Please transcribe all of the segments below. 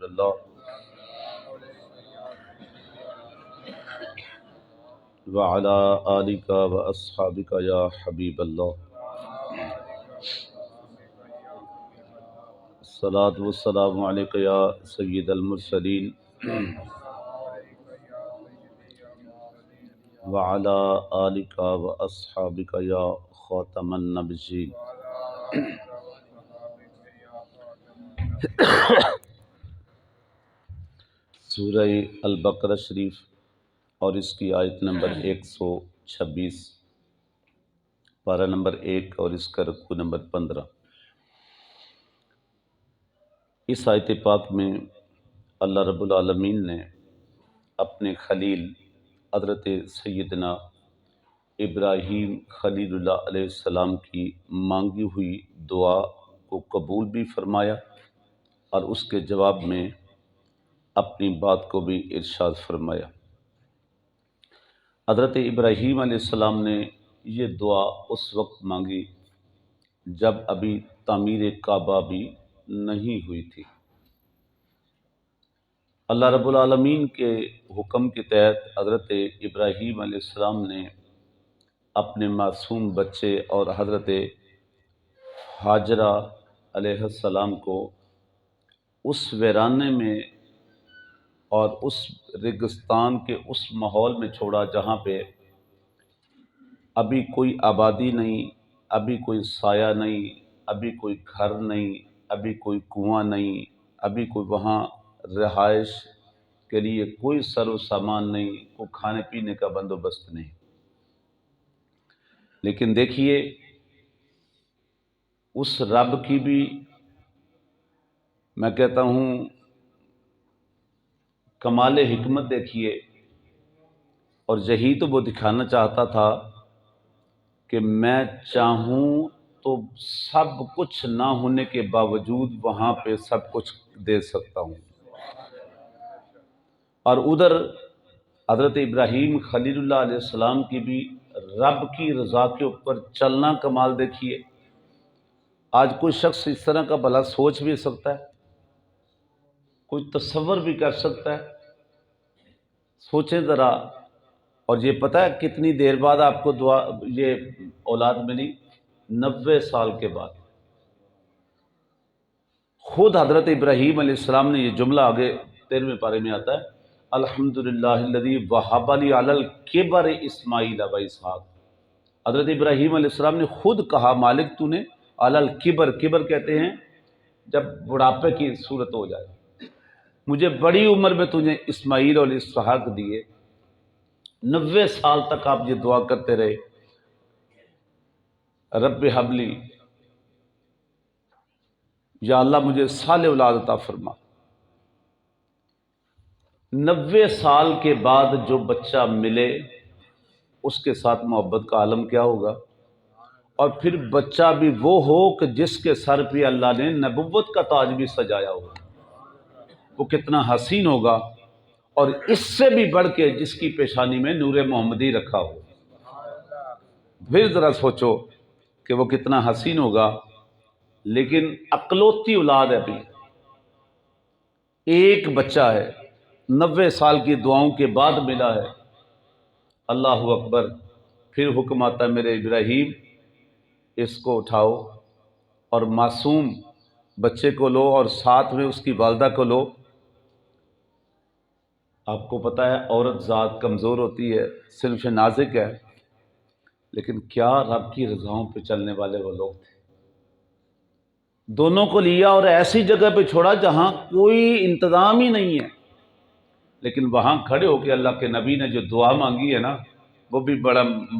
اللہ وعلی آلک و اصحابک یا حبیب اللہ، الصلاۃ والسلام علیک یا سید المرسلین وعلی آلک و اصحابک یا خاتم النبیین۔ سورہ البقرہ شریف اور اس کی آیت نمبر 126، پارہ نمبر 1 اور اس کا رکوع نمبر 15۔ اس آیت پاک میں اللہ رب العالمین نے اپنے خلیل حضرت سیدنا ابراہیم خلیل اللہ علیہ السلام کی مانگی ہوئی دعا کو قبول بھی فرمایا اور اس کے جواب میں اپنی بات کو بھی ارشاد فرمایا۔ حضرت ابراہیم علیہ السلام نے یہ دعا اس وقت مانگی جب ابھی تعمیر کعبہ بھی نہیں ہوئی تھی۔ اللہ رب العالمین کے حکم کے تحت حضرت ابراہیم علیہ السلام نے اپنے معصوم بچے اور حضرت ہاجرہ علیہ السلام کو اس ویرانے میں اور اس ریگستان کے اس ماحول میں چھوڑا جہاں پہ ابھی کوئی آبادی نہیں، ابھی کوئی سایہ نہیں، ابھی کوئی گھر نہیں، ابھی کوئی کنواں نہیں، ابھی کوئی وہاں رہائش کے لیے کوئی سر و سامان نہیں، کوئی کھانے پینے کا بندوبست نہیں۔ لیکن دیکھیے اس رب کی بھی میں کہتا ہوں کمال حکمت دیکھیے، اور یہی تو وہ دکھانا چاہتا تھا کہ میں چاہوں تو سب کچھ نہ ہونے کے باوجود وہاں پہ سب کچھ دے سکتا ہوں۔ اور ادھر حضرت ابراہیم خلیل اللہ علیہ السلام کی بھی رب کی رضا کے اوپر چلنا کمال دیکھیے۔ آج کوئی شخص اس طرح کا بھلا سوچ بھی سکتا ہے، کوئی تصور بھی کر سکتا ہے؟ سوچیں ذرا۔ اور یہ پتہ ہے کتنی دیر بعد آپ کو دعا یہ اولاد ملی؟ 90 سال کے بعد۔ خود حضرت ابراہیم علیہ السلام نے یہ جملہ آگے 13ویں پارے میں آتا ہے، الحمدللہ الذی وہب لی علی الکبر اسماعیل و اسحاق۔ حضرت ابراہیم علیہ السلام نے خود کہا مالک تو نے علی الکبر، کبر کہتے ہیں جب بڑھاپے کی صورت ہو جائے، مجھے بڑی عمر میں تجھے اسماعیل اور اسحاق دیے۔ 90 سال تک آپ یہ دعا کرتے رہے، رب ہب لی، یا اللہ مجھے صالح اولاد عطا فرما۔ 90 سال کے بعد جو بچہ ملے اس کے ساتھ محبت کا عالم کیا ہوگا؟ اور پھر بچہ بھی وہ ہو کہ جس کے سر پہ اللہ نے نبوت کا تاج بھی سجایا ہوگا، وہ کتنا حسین ہوگا۔ اور اس سے بھی بڑھ کے جس کی پیشانی میں نور محمدی رکھا ہو، پھر ذرا سوچو کہ وہ کتنا حسین ہوگا۔ لیکن اکلوتی اولاد ہے، ابھی ایک بچہ ہے، 90 سال کی دعاؤں کے بعد ملا ہے۔ اللہ اکبر۔ پھر حکم آتا ہے میرے ابراہیم اس کو اٹھاؤ اور معصوم بچے کو لو اور ساتھ میں اس کی والدہ کو لو۔ آپ کو پتہ ہے عورت ذات کمزور ہوتی ہے، صنف نازک ہے، لیکن کیا رب کی رضاؤں پہ چلنے والے وہ لوگ تھے۔ دونوں کو لیا اور ایسی جگہ پہ چھوڑا جہاں کوئی انتظام ہی نہیں ہے، لیکن وہاں کھڑے ہو کے اللہ کے نبی نے جو دعا مانگی ہے نا، وہ بھی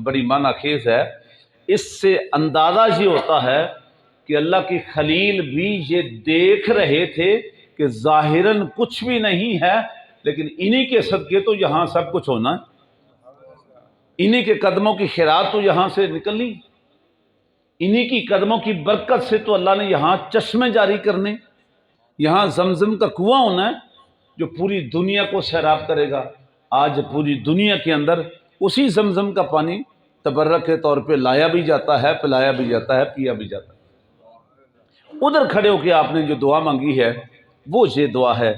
بڑی معنی خیز ہے۔ اس سے اندازہ یہ ہوتا ہے کہ اللہ کے خلیل بھی یہ دیکھ رہے تھے کہ ظاہراً کچھ بھی نہیں ہے، لیکن انہی کے صدقے تو یہاں سب کچھ ہونا ہے، انہی کے قدموں کی خیرات تو یہاں سے نکلنی، انہی کی قدموں کی برکت سے تو اللہ نے یہاں چشمے جاری کرنے، یہاں زمزم کا کنواں ہونا ہے جو پوری دنیا کو سیراب کرے گا۔ آج پوری دنیا کے اندر اسی زمزم کا پانی تبرک کے طور پہ لایا بھی جاتا ہے، پلایا بھی جاتا ہے، پیا بھی جاتا ہے۔ ادھر کھڑے ہو کے آپ نے جو دعا مانگی ہے وہ یہ دعا ہے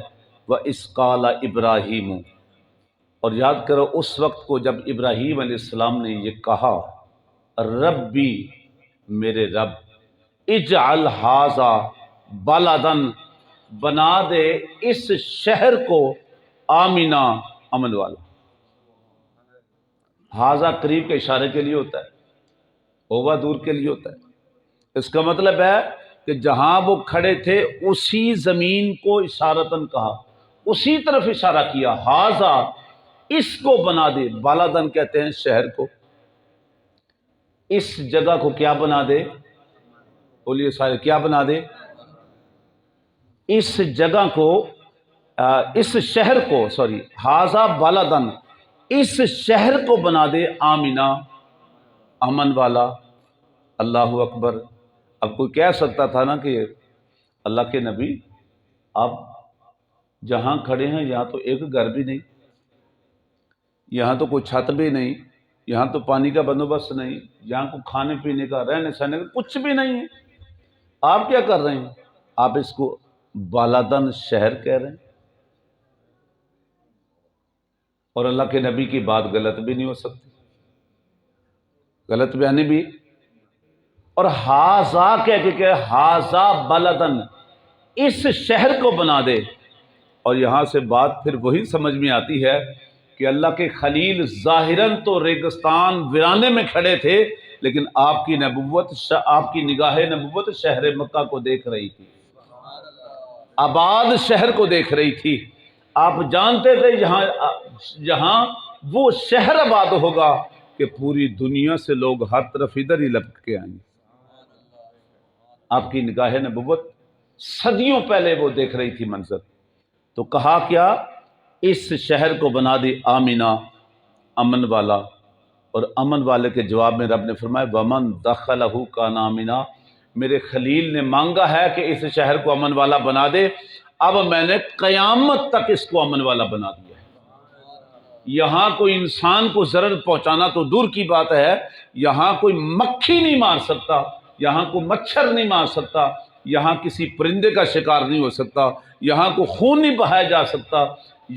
وَإِذْ قَالَ ابراہیم، اور یاد کرو اس وقت کو جب ابراہیم علیہ السلام نے یہ کہا، ربی، میرے رب، اجعل ھذا بلدن، بنا دے اس شہر کو آمینہ، امن والا۔ ھذا قریب کے اشارے کے لیے ہوتا ہے، ہووا دور کے لیے ہوتا ہے۔ اس کا مطلب ہے کہ جہاں وہ کھڑے تھے اسی زمین کو اشارتاً کہا، اسی طرف اشارہ کیا، ھذا، اس کو بنا دے، بلدن کہتے ہیں شہر کو، اس جگہ کو کیا بنا دے، بولیے سارے، کیا بنا دے، اس جگہ کو، اس شہر کو، سوری، ھذا بلدن، اس شہر کو بنا دے آمینہ، امن والا۔ اللہ اکبر۔ اب کوئی کہہ سکتا تھا نا کہ اللہ کے نبی، آپ جہاں کھڑے ہیں یہاں تو ایک گھر بھی نہیں، یہاں تو کوئی چھت بھی نہیں، یہاں تو پانی کا بندوبست نہیں، یہاں کو کھانے پینے کا، رہنے سہنے کا کچھ بھی نہیں ہے، آپ کیا کر رہے ہیں؟ آپ اس کو بالادن شہر کہہ رہے ہیں، اور اللہ کے نبی کی بات غلط بھی نہیں ہو سکتی، غلط بیانی بھی۔ اور ھذا کہہ کے کہ ھذا بلدن، اس شہر کو بنا دے، اور یہاں سے بات پھر وہی سمجھ میں آتی ہے کہ اللہ کے خلیل ظاہراً تو ریگستان ویرانے میں کھڑے تھے، لیکن آپ کی نبوت، آپ کی نگاہ نبوت شہر مکہ کو دیکھ رہی تھی، آباد شہر کو دیکھ رہی تھی۔ آپ جانتے تھے جہاں وہ شہر آباد ہوگا کہ پوری دنیا سے لوگ ہر طرف ادھر ہی لپٹ کے آئیں گے۔ آپ کی نگاہ نبوت صدیوں پہلے وہ دیکھ رہی تھی منظر، تو کہا کیا، اس شہر کو بنا دی آمینہ، امن والا۔ اور امن والے کے جواب میں رب نے فرمایا وَمَن دَخَلَهُ كَانَ آمِنًا، میرے خلیل نے مانگا ہے کہ اس شہر کو امن والا بنا دے، اب میں نے قیامت تک اس کو امن والا بنا دیا ہے۔ یہاں کوئی انسان کو ضرر پہنچانا تو دور کی بات ہے، یہاں کوئی مکھی نہیں مار سکتا، یہاں کوئی مچھر نہیں مار سکتا، یہاں کسی پرندے کا شکار نہیں ہو سکتا، یہاں کو خون نہیں بہایا جا سکتا،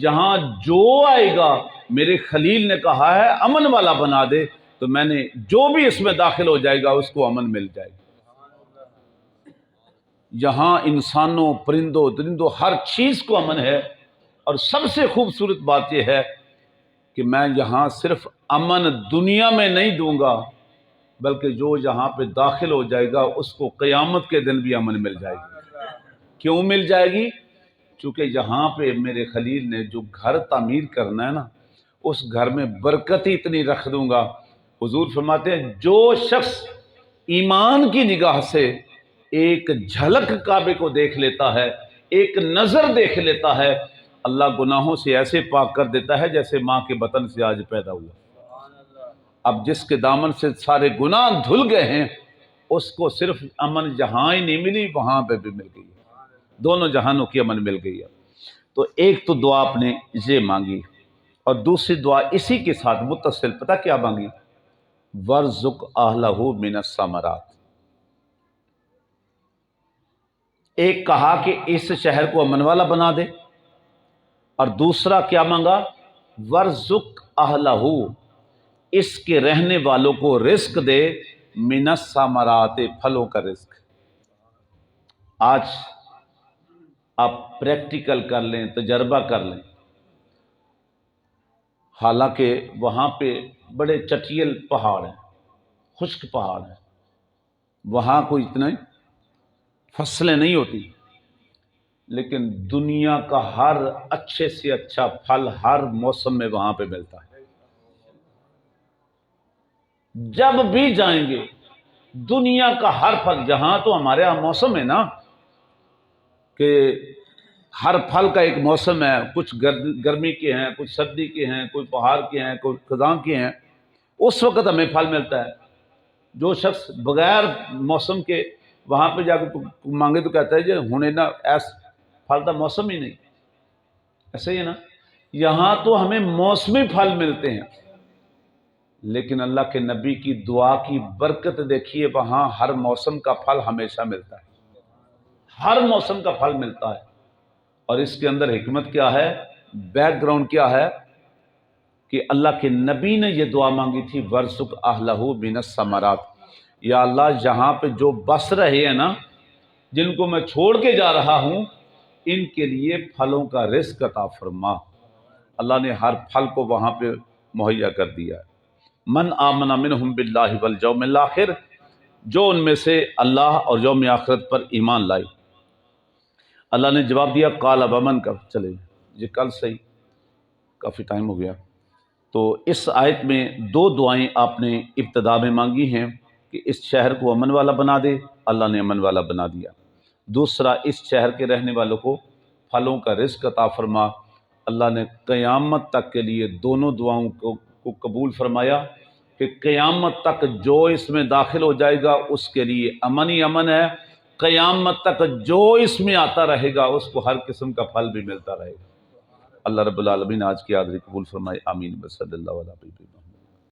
یہاں جو آئے گا، میرے خلیل نے کہا ہے امن والا بنا دے، تو میں نے جو بھی اس میں داخل ہو جائے گا اس کو امن مل جائے گا۔ یہاں انسانوں، پرندوں، درندوں، ہر چیز کو امن ہے۔ اور سب سے خوبصورت بات یہ ہے کہ میں یہاں صرف امن دنیا میں نہیں دوں گا، بلکہ جو یہاں پہ داخل ہو جائے گا اس کو قیامت کے دن بھی امن مل جائے گی۔ کیوں مل جائے گی؟ چونکہ یہاں پہ میرے خلیل نے جو گھر تعمیر کرنا ہے نا، اس گھر میں برکت ہی اتنی رکھ دوں گا۔ حضور فرماتے ہیں جو شخص ایمان کی نگاہ سے ایک جھلک کعبے کو دیکھ لیتا ہے، ایک نظر دیکھ لیتا ہے، اللہ گناہوں سے ایسے پاک کر دیتا ہے جیسے ماں کے بطن سے آج پیدا ہوا۔ اب جس کے دامن سے سارے گناہ دھل گئے ہیں، اس کو صرف امن جہاں ہی نہیں ملی، وہاں پہ بھی مل گئی، دونوں جہانوں کی امن مل گئی ہے۔ تو ایک تو دعا آپ نے یہ مانگی، اور دوسری دعا اسی کے ساتھ متصل، پتہ کیا مانگی؟ وَارْزُقْ أَهْلَهُ مِنَ الثَّمَرَاتِ۔ ایک کہا کہ اس شہر کو امن والا بنا دے، اور دوسرا کیا مانگا؟ وَارْزُقْ أَهْلَهُ، اس کے رہنے والوں کو رزق دے، مِنَ الثَّمَرَاتِ، پھلوں کا رزق۔ آج آپ پریکٹیکل کر لیں، تجربہ کر لیں، حالانکہ وہاں پہ بڑے چٹیل پہاڑ ہیں، خشک پہاڑ ہیں، وہاں کوئی اتنے فصلیں نہیں ہوتی، لیکن دنیا کا ہر اچھے سے اچھا پھل ہر موسم میں وہاں پہ ملتا ہے۔ جب بھی جائیں گے دنیا کا ہر پھل، جہاں تو ہمارے یہاں موسم ہے نا کہ ہر پھل کا ایک موسم ہے، کچھ گرمی کے ہیں، کچھ سردی کے ہیں، کوئی پہاڑ کے ہیں، کوئی خزاں کے ہیں، اس وقت ہمیں پھل ملتا ہے۔ جو شخص بغیر موسم کے وہاں پہ جا کے مانگے تو کہتا ہے جی ہونے نا ایس پھل کا موسم ہی نہیں، ایسے ہی ہے نا۔ یہاں تو ہمیں موسمی پھل ملتے ہیں، لیکن اللہ کے نبی کی دعا کی برکت دیکھیے، وہاں ہر موسم کا پھل ہمیشہ ملتا ہے، ہر موسم کا پھل ملتا ہے۔ اور اس کے اندر حکمت کیا ہے، بیک گراؤنڈ کیا ہے کہ اللہ کے نبی نے یہ دعا مانگی تھی، ورزق اہلہ من الثمرات، یا اللہ یہاں پہ جو بس رہے ہیں نا، جن کو میں چھوڑ کے جا رہا ہوں، ان کے لیے پھلوں کا رزق عطا فرما۔ اللہ نے ہر پھل کو وہاں پہ مہیا کر دیا ہے۔ من آمن منہم باللہ والیوم الآخر، جو ان میں سے اللہ اور یوم آخرت پر ایمان لائے۔ اللہ نے جواب دیا قال ومن کا، چلے یہ کل صحیح، کافی ٹائم ہو گیا۔ تو اس آیت میں دو دعائیں آپ نے ابتدا میں مانگی ہیں کہ اس شہر کو امن والا بنا دے، اللہ نے امن والا بنا دیا۔ دوسرا، اس شہر کے رہنے والوں کو پھلوں کا رزق عطا فرما، اللہ نے قیامت تک کے لیے دونوں دعاؤں کو قبول فرمایا کہ قیامت تک جو اس میں داخل ہو جائے گا اس کے لیے امن ہی امن ہے، قیامت تک جو اس میں آتا رہے گا اس کو ہر قسم کا پھل بھی ملتا رہے گا۔ اللہ رب العالمین آج کی حاضری قبول فرمائے، آمین، صلی اللہ علیہ وسلم۔